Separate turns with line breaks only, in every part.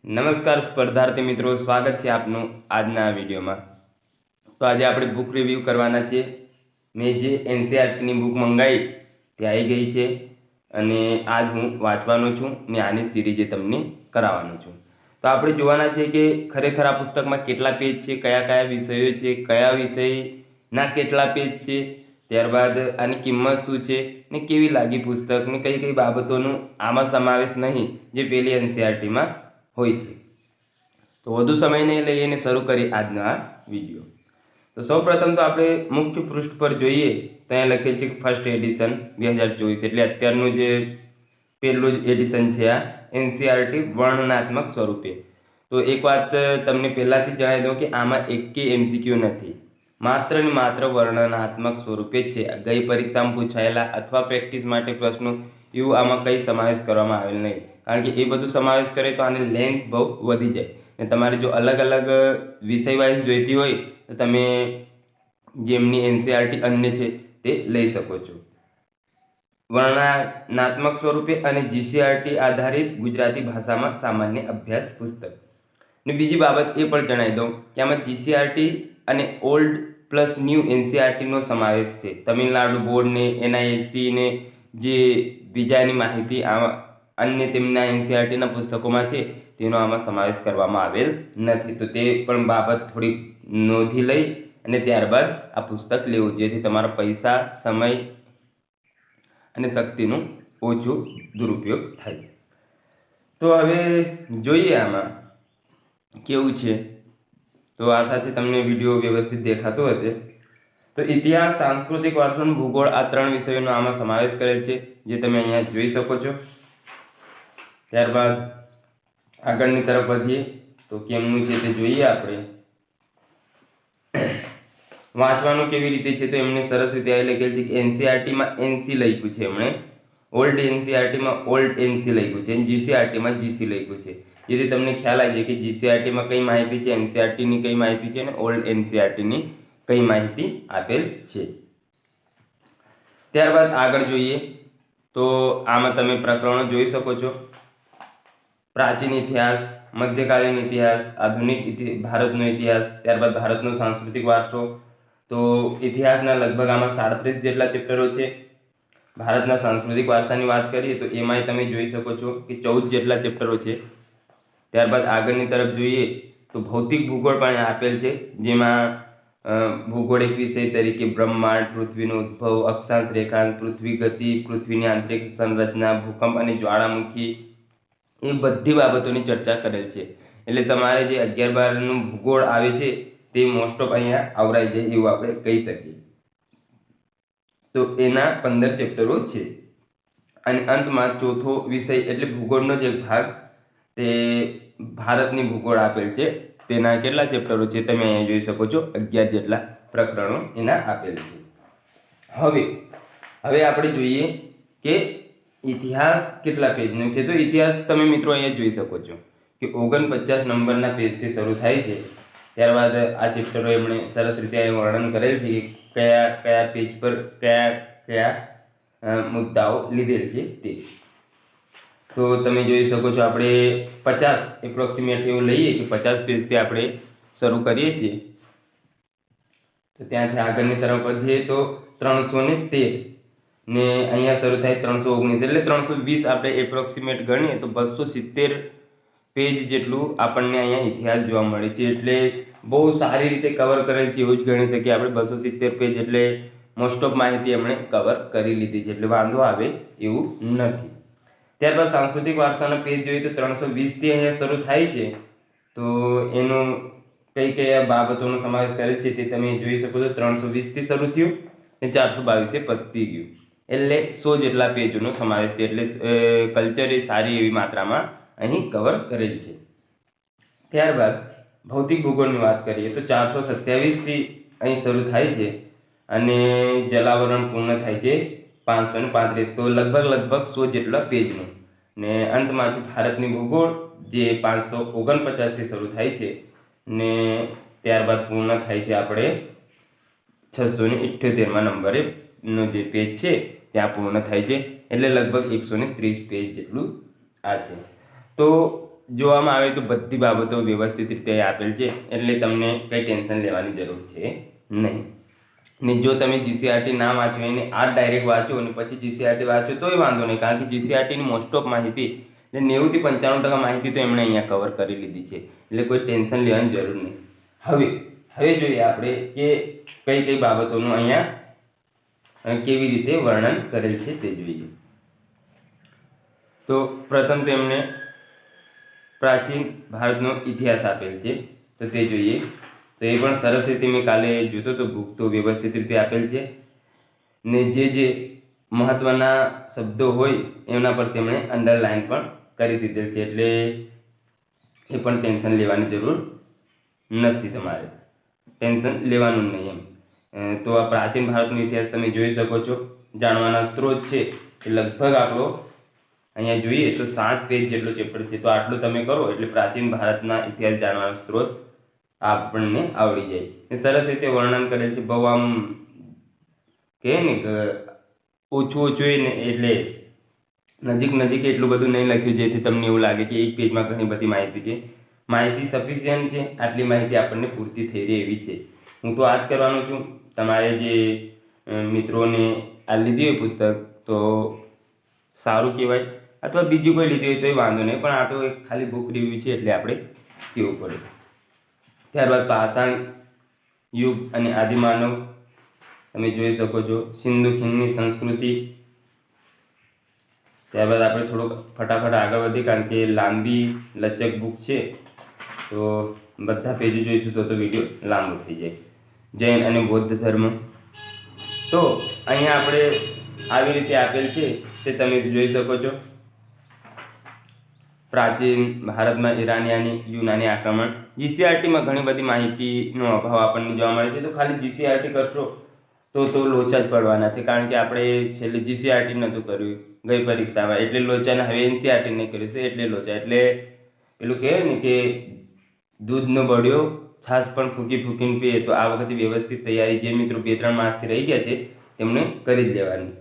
નમસ્કાર સ્પર્ધાર્થી મિત્રો, સ્વાગત છે આપનું આજના વિડીયોમાં। તો આજે આપણે બુક રિવ્યૂ કરવાના છીએ। મેં જે એનસીઈઆરટીની બુક મંગાવી તે આવી ગઈ છે અને આજ હું વાંચવાનો છું ને આની સિરીઝ તમને કરાવવાનો છું। તો આપણે જોવાના છે કે ખરેખર આ પુસ્તકમાં કેટલા પેજ છે, કયા કયા વિષયો છે, કયા વિષયના કેટલા પેજ છે, ત્યારબાદ આની કિંમત શું છે ને કેવી લાગી પુસ્તક ને કઈ કઈ બાબતોનું આમાં સમાવેશ નહીં જે પેલી એનસીઈઆરટીમાં હોય છે। તો વધુ સમય નહીં લઈને શરૂ કરી આજનો આ વિડીયો। તો સૌપ્રથમ તો આપણે મુખ્ય પૃષ્ઠ પર જોઈએ તો અહીંયા લખેલ છે કે ફર્સ્ટ એડિશન 2024, એટલે અત્યારનું જે પહેલું જ એડિશન છે આ એનસીઈઆરટી વર્ણનાત્મક સ્વરૂપે। તો એક વાત તમને પહેલાંથી જણાવી દઉં કે આમાં એકેય એમસીક્યુ નથી, માત્ર ને માત્ર વર્ણનાત્મક સ્વરૂપે જ છે। ગઈ પરીક્ષામાં પૂછાયેલા અથવા પ્રેક્ટિસ માટે પ્રશ્નો એવું આમાં કંઈ સમાવેશ કરવામાં આવેલ નહીં, કારણ કે એ બધું સમાવેશ કરે તો આની લેન્થ બહુ વધી જાય ને તમારે જો અલગ અલગ વિષય વાઇઝ જોઈતી હોય તો તમે જેમની એનસીઈઆરટી અન્ય છે તે લઈ શકો છો। વર્ણનાત્મક સ્વરૂપે અને જીસીઆરટી આધારિત ગુજરાતી ભાષામાં સામાન્ય અભ્યાસ પુસ્તક। ને બીજી બાબત એ પણ જણાવી દઉં કે આમાં જીસીઆરટી અને ઓલ્ડ પ્લસ ન્યૂ એનસીઈઆરટીનો સમાવેશ છે। તમિલનાડુ બોર્ડને, એનઆઈએસસીને જે બીજાની માહિતી આમાં અન્ય તેમના એનસીઈઆરટીના પુસ્તકોમાં છે તેનો આમાં સમાવેશ કરવામાં આવેલ નથી। તો તે પણ બાબત થોડી નોંધી લઈ અને ત્યારબાદ આ પુસ્તક લેવું, જેથી તમારા પૈસા, સમય અને શક્તિનું ઓછું દુરુપયોગ થાય। તો હવે જોઈએ આમાં કેવું છે। તો આશા છે તમને વિડીયો વ્યવસ્થિત દેખાતો હશે। તો ઇતિહાસ, સાંસ્કૃતિક વારસો અને ભૂગોળ આ 3 વિષયોનો આમાં સમાવેશ કરેલ છે, જે તમે અહીંયા જોઈ શકો છો। ત્યારબાદ આગળની તરફ વધીએ તો કેમનું છે તે જોઈએ આપણે। વાંચવાનું કેવી રીતે છે તો એમને સરસ રીતે આ લખેલ છે કે એનસીઈઆરટીમાં એનસી લખ્યું છે એમણે, ઓલ્ડ એનસીઈઆરટીમાં ઓલ્ડ એનસી લખ્યું છે અને જીસીઆરટીમાં જીસી લખ્યું છે, જેથી તમને ખ્યાલ આવી જાય કે જીસીઆરટીમાં કઈ માહિતી છે, એનસીઈઆરટીની કઈ માહિતી છે અને ઓલ્ડ એનસીઈઆરટીની કઈ માહિતી આપેલ છે। ત્યારબાદ આગળ જોઈએ તો આમાં તમે પ્રકરણો જોઈ શકો છો। પ્રાચીન ઇતિહાસ, મધ્યકાલીન ઇતિહાસ, આધુનિક ભારતનો ઇતિહાસ, ત્યારબાદ ભારતનો સાંસ્કૃતિક વારસો। તો ઇતિહાસના લગભગ આમાં 37 જેટલા ચેપ્ટરો છે। ભારતના સાંસ્કૃતિક વારસાની વાત કરીએ તો એમાંય તમે જોઈ શકો છો કે 14 જેટલા ચેપ્ટરો છે। ત્યારબાદ આગળની તરફ જોઈએ તો ભૌતિક ભૂગોળ પણ આપેલ છે, જેમાં ભૌગોલિક વિષય તરીકે બ્રહ્માંડ, પૃથ્વીનો ઉદ્ભવ, અક્ષાંશ રેખાંશ, પૃથ્વી ગતિ, પૃથ્વીની આંતરિક સંરચના, ભૂકંપ અને જ્વાળામુખી, એ બધી બાબતોની ચર્ચા કરેલ છે। એટલે તમારે જે 11-12નું ભૂગોળ આવે છે તે મોસ્ટ ઓફ અહીંયા આવરાઈ જાય એવું આપણે કહી શકીએ। તો એના 15 ચેપ્ટરો છે અને અંતમાં ચોથો વિષય એટલે ભૂગોળનો જ એક ભાગ, તે ભારતની ભૂગોળ આપેલ છે। તેના કેટલા ચેપ્ટરો છે તમે અહીંયા જોઈ શકો છો, 11 જેટલા પ્રકરણો એના આપેલ છે। હવે આપણે જોઈએ કે ઇતિહાસ કેટલા પેજનો છે। તો ઇતિહાસ તમે મિત્રો અહીંયા જોઈ શકો છો કે 49 નંબરના પેજથી શરૂ થાય છે। ત્યારબાદ આ ચેપ્ટરો એમણે સરસ રીતે અહીં વર્ણન કરેલ છે કે કયા કયા પેજ પર કયા કયા મુદ્દાઓ લીધેલ છે તે। તો તમે જોઈ શકો છો આપણે 50 એપ્રોક્સિમેટ એવું લઈએ કે 50 પેજથી આપણે શરૂ કરીએ છીએ। તો ત્યાંથી આગળની તરફ વધીએ તો 313 ને અહીંયા શરૂ થાય 319, એટલે 320 આપણે એપ્રોક્સિમેટ ગણીએ તો 270 પેજ જેટલું આપણને અહીંયા ઇતિહાસ જોવા મળે છે। એટલે બહુ સારી રીતે કવર કરેલ છે એવું જ ગણી શકીએ આપણે। 270 પેજ એટલે મોસ્ટ ઓફ માહિતી એમણે કવર કરી લીધી છે, એટલે વાંધો આવે એવું નથી। ત્યારબાદ સાંસ્કૃતિક વારસાના પેજ જોઈએ તો 320થી અહીંયા શરૂ થાય છે। તો એનું કઈ કઈ બાબતોનો સમાવેશ કરેલ છે તે તમે જોઈ શકો છો। 320થી શરૂ થયું અને 422 પતી ગયું, એટલે 100 જેટલા પેજોનો સમાવેશ છે। એટલે કલ્ચર એ સારી એવી માત્રામાં અહીં કવર કરેલ છે। ત્યારબાદ ભૌતિક ભૂગોળની વાત કરીએ તો 427થી અહીં શરૂ થાય છે અને જલાવરણ પૂર્ણ થાય છે 535, તો લગભગ 100 જેટલા પેજનું। ને અંતમાંથી ભારતની ભૂગોળ જે 549થી શરૂ થાય છે ને ત્યારબાદ પૂર્ણ થાય છે આપણે 678માં નંબરે નો જે પેજ છે ત્યાં પૂર્ણ થાય છે, એટલે લગભગ 130 પેજ જેટલું આ છે। તો જોવામાં આવે તો બધી બાબતો વ્યવસ્થિત રીતે આપેલ છે, એટલે તમને કંઈ ટેન્શન લેવાની જરૂર છે નહીં. ને જો તમે જીસીઆરટી ના વાંચો એને આ ડાયરેક્ટ વાંચો અને પછી જીસીઆરટી વાંચો તોય વાંધો નહીં, કારણ કે જીસીઆરટીની મોસ્ટ ઓફ માહિતી એટલે 90 થી 95% માહિતી તો એમણે અહીંયા કવર કરી લીધી છે, એટલે કોઈ ટેન્શન લેવાની જરૂર નહીં. હવે જોઈએ આપણે કે કઈ કઈ બાબતોનું અહીંયા કેવી રીતે વર્ણન કરેલ છે તે જોઈએ. તો પ્રથમ તો એમણે પ્રાચીન ભારતનો ઇતિહાસ આપેલ છે, તો તે જોઈએ. તો એ પણ સરસ રીતે મેં કાલે જોતો તો બુક તો વ્યવસ્થિત રીતે આપેલ છે, ને જે મહત્ત્વના શબ્દો હોય એના પર તેમણે અંડરલાઇન પણ કરી દીધેલ છે, એટલે એ પણ ટેન્શન લેવાની જરૂર નથી, તમારે ટેન્શન લેવાનું નહીં એમ. તો આ પ્રાચીન ભારતનો ઇતિહાસ તમે જોઈ શકો છો. જાણવાના સ્ત્રોત છે એ લગભગ આપણો અહીંયા જોઈએ તો 7 પેજ જેટલો ચેપ્ટર છે, તો આટલું તમે કરો એટલે પ્રાચીન ભારતના ઇતિહાસ જાણવાનો સ્ત્રોત આપણને આવડી જાય. એ સરસ રીતે વર્ણન કરેલ છે, બહુ આમ કહે ને કે ઓછું ને એટલે નજીક એટલું બધું નહીં લખ્યું જેથી તમને એવું લાગે કે એક પેજમાં ઘણી બધી માહિતી છે. માહિતી સફિશિયન્ટ છે, આટલી માહિતી આપણને પૂરતી થઈ રહી એવી છે. હું તો આ જ કરવાનો છું. તમારે જે મિત્રોને આ લીધી હોય પુસ્તક તો સારું કહેવાય, અથવા બીજું કોઈ લીધી હોય તોય વાંધો નહીં, પણ આ તો એક ખાલી બુક રિવ્યૂ છે એટલે આપણે કહેવું પડે. ત્યારબાદ પાષાણ યુગ અને આદિમાનવ તમે જોઈ શકો છો. સિંધુ ખીણની સંસ્કૃતિ. ત્યારબાદ આપણે થોડુંક ફટાફટ આગળ વધી, કારણ કે લાંબી લચક બુક છે, તો બધા પેજો જોઈશું તો વિડીયો લાંબો થઈ જાય. જૈન અને બૌદ્ધ ધર્મ. તો અહીંયા આપણે આવી રીતે આપેલ છે તે તમે જોઈ શકો છો. પ્રાચીન ભારતમાં ઈરાનિયાની યુનાની આક્રમણ. જીસીઆરટીમાં ઘણી બધી માહિતીનો અભાવ આપણને જોવા મળે છે, તો ખાલી જીસીઆરટી કરશો તો લોચા જ પડવાના છે, કારણ કે આપણે છેલ્લે જીસીઆરટી નહોતું કર્યું ગઈ પરીક્ષામાં, એટલે લોચાને હવે એનસીઆરટી નહીં કરીશું એટલે લોચા. એટલે પેલું કહે ને કે દૂધનો બળ્યો છાશ પણ ફૂંકીને પીએ, તો આ વખતે વ્યવસ્થિત તૈયારી જે મિત્રો 2-3 માસથી રહી ગયા છે તેમણે કરી જ લેવાની.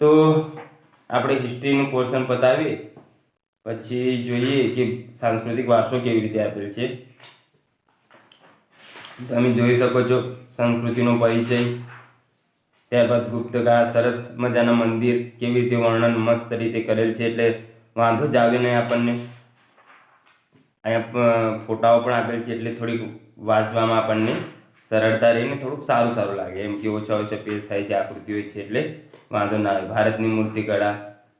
તો આપણે હિસ્ટ્રીનું પોર્શન પતાવીએ, પછી જોઈએ કે સાંસ્કૃતિક વારસો કેવી રીતે આપેલ છે. તમે જોઈ શકો છો સંસ્કૃતિનો પરિચય. ત્યારબાદ ગુપ્તકાળ, સરસ મજાના મંદિર કેવી રીતે વર્ણન મસ્ત રીતે કરેલ છે, એટલે વાંધો જ આવે નહીં આપણને. અહીંયા ફોટાઓ પણ આપેલ છે, એટલે થોડીક વાંચવામાં આપણને સરળતા રહીને થોડુંક સારું લાગે, એમ કે ઓછા પેજ થાય છે, આકૃતિઓ છે, એટલે વાંધો ના આવે. ભારતની મૂર્તિકળા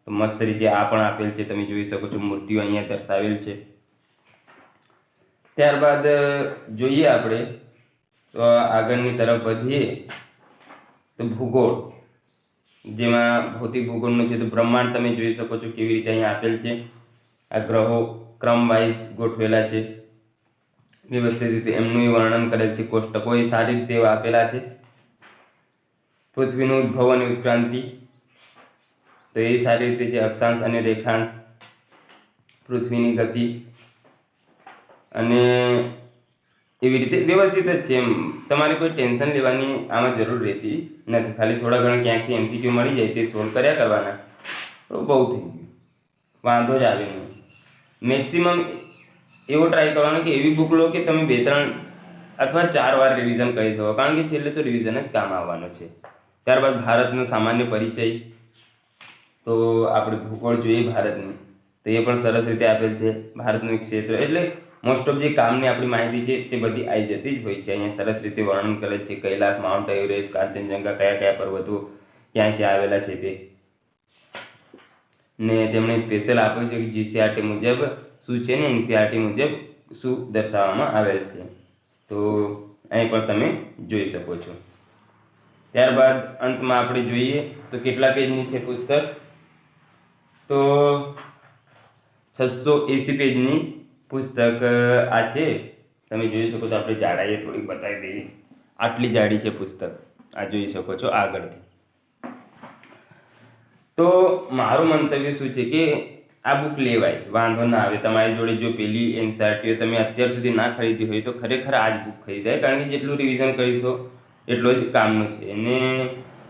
તો મસ્ત રીતે આ પણ આપેલ છે, તમે જોઈ શકો છો. મૂર્તિઓ અહીંયા દર્શાવેલ છે. ત્યારબાદ જોઈએ આપણે તો આગળની તરફ વધીએ તો ભૂગોળ, જેમાં ભૌતિક ભૂગોળનું છે. તો બ્રહ્માંડ તમે જોઈ શકો છો કેવી રીતે અહીંયા આપેલ છે. આ ગ્રહો ક્રમ વાઇઝ ગોઠવેલા છે વ્યવસ્થિત રીતે, એમનું વર્ણન કરેલ છે. કોષ્ટકો એ સારી રીતે આપેલા છે. પૃથ્વીનું ઉદ્ભવ અને ઉત્ક્રાંતિ, તો એ સારી રીતે છે. અક્ષાંશ અને રેખાંશ, પૃથ્વીની ગતિ, અને એવી રીતે વ્યવસ્થિત જ છે. એમ તમારે કોઈ ટેન્શન લેવાની આમાં જરૂર રહેતી નથી. ખાલી થોડા ઘણા ક્યાંકથી એમસીક્યુ મળી જાય તે સોલ્વ કર્યા કરવાના, તો બહુ થઈ ગયું, વાંધો જ આવે નહીં. મેક્સિમમ એવો ટ્રાય કરવાનો કે એવી બુક લો કે તમે 2-3 અથવા 4 વાર રિવિઝન કરી શકો, કારણ કે છેલ્લે તો રિવિઝન જ કામ આવવાનો છે. ત્યારબાદ ભારતનો સામાન્ય પરિચય. તો આપણે ભૂગોળ જોઈએ ભારતની, તો એ પણ સરસ રીતે આપેલ છે. ભારતનું એક ક્ષેત્ર એટલે મોસ્ટ ઓફ જે કામની આપણી માહિતી છે તે બધી આવી જતી જ હોય છે. અહીંયા સરસ રીતે વર્ણન કરેલ છે. કૈલાસ, માઉન્ટ એવરેસ્ટ, કાંચનજંગા, કયા પર્વતો ક્યાં આવેલા છે તે, ને તેમણે સ્પેશિયલ આપ્યું છે કે જીસીઆરટી મુજબ શું છે ને એનસીઆરટી મુજબ શું દર્શાવવામાં આવેલ છે. તો અહીં પણ તમે જોઈ શકો છો. ત્યારબાદ અંતમાં આપણે જોઈએ તો કેટલા પેજની છે પુસ્તક, તો 680 પેજની પુસ્તક આ છે. તમે જોઈ શકો છો. આપણે જાડાઈએ થોડીક બતાવી દઈએ, આટલી જાડી છે પુસ્તક, આ જોઈ શકો છો આગળથી. તો મારું મંતવ્ય શું છે કે આ બુક લેવાય, વાંધો ના આવે. તમારી જોડે જો પેલી એનસીઆરટીઓ તમે અત્યાર સુધી ના ખરીદી હોય તો ખરેખર આ જ બુક ખરીદાય, કારણ કે જેટલું રિવિઝન કરીશો એટલો જ કામનું છે. અને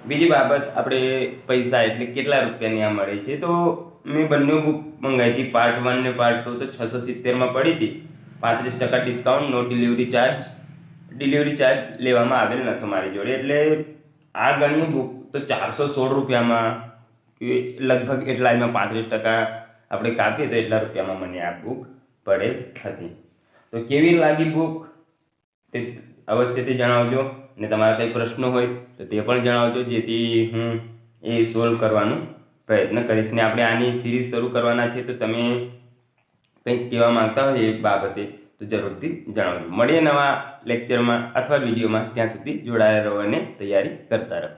બીજી બાબત, આપણે પૈસા એટલે કેટલા રૂપિયાની આ મળે છે, તો મેં બંને બુક મંગાવી હતી પાર્ટ 1 ને પાર્ટ 2 તો 670માં પડી હતી. 35% ડિસ્કાઉન્ટ, નો ડિલિવરી ચાર્જ લેવામાં આવેલ નહોતો મારી જોડે. એટલે આ ગણીએ બુક તો 416 રૂપિયામાં લગભગ એટલા એમાં 35% આપણે કાપીએ તો એટલા રૂપિયામાં મને આ બુક પડે હતી. તો કેવી લાગી બુક તે અવશ્યથી જણાવજો, અને તમારા કંઈ પ્રશ્નો હોય તો તે પણ જણાવજો, જેથી હું એ સોલ્વ કરવાનો પ્રયત્ન કરીશ. ને આપણે આની સિરીઝ શરૂ કરવાના છે, તો તમે કંઈક કહેવા માંગતા હોય એ બાબતે તો જરૂરથી જણાવજો. મળીએ નવા લેક્ચરમાં અથવા વિડીયોમાં. ત્યાં સુધી જોડાયેલા રહો અને તૈયારી કરતા રહો.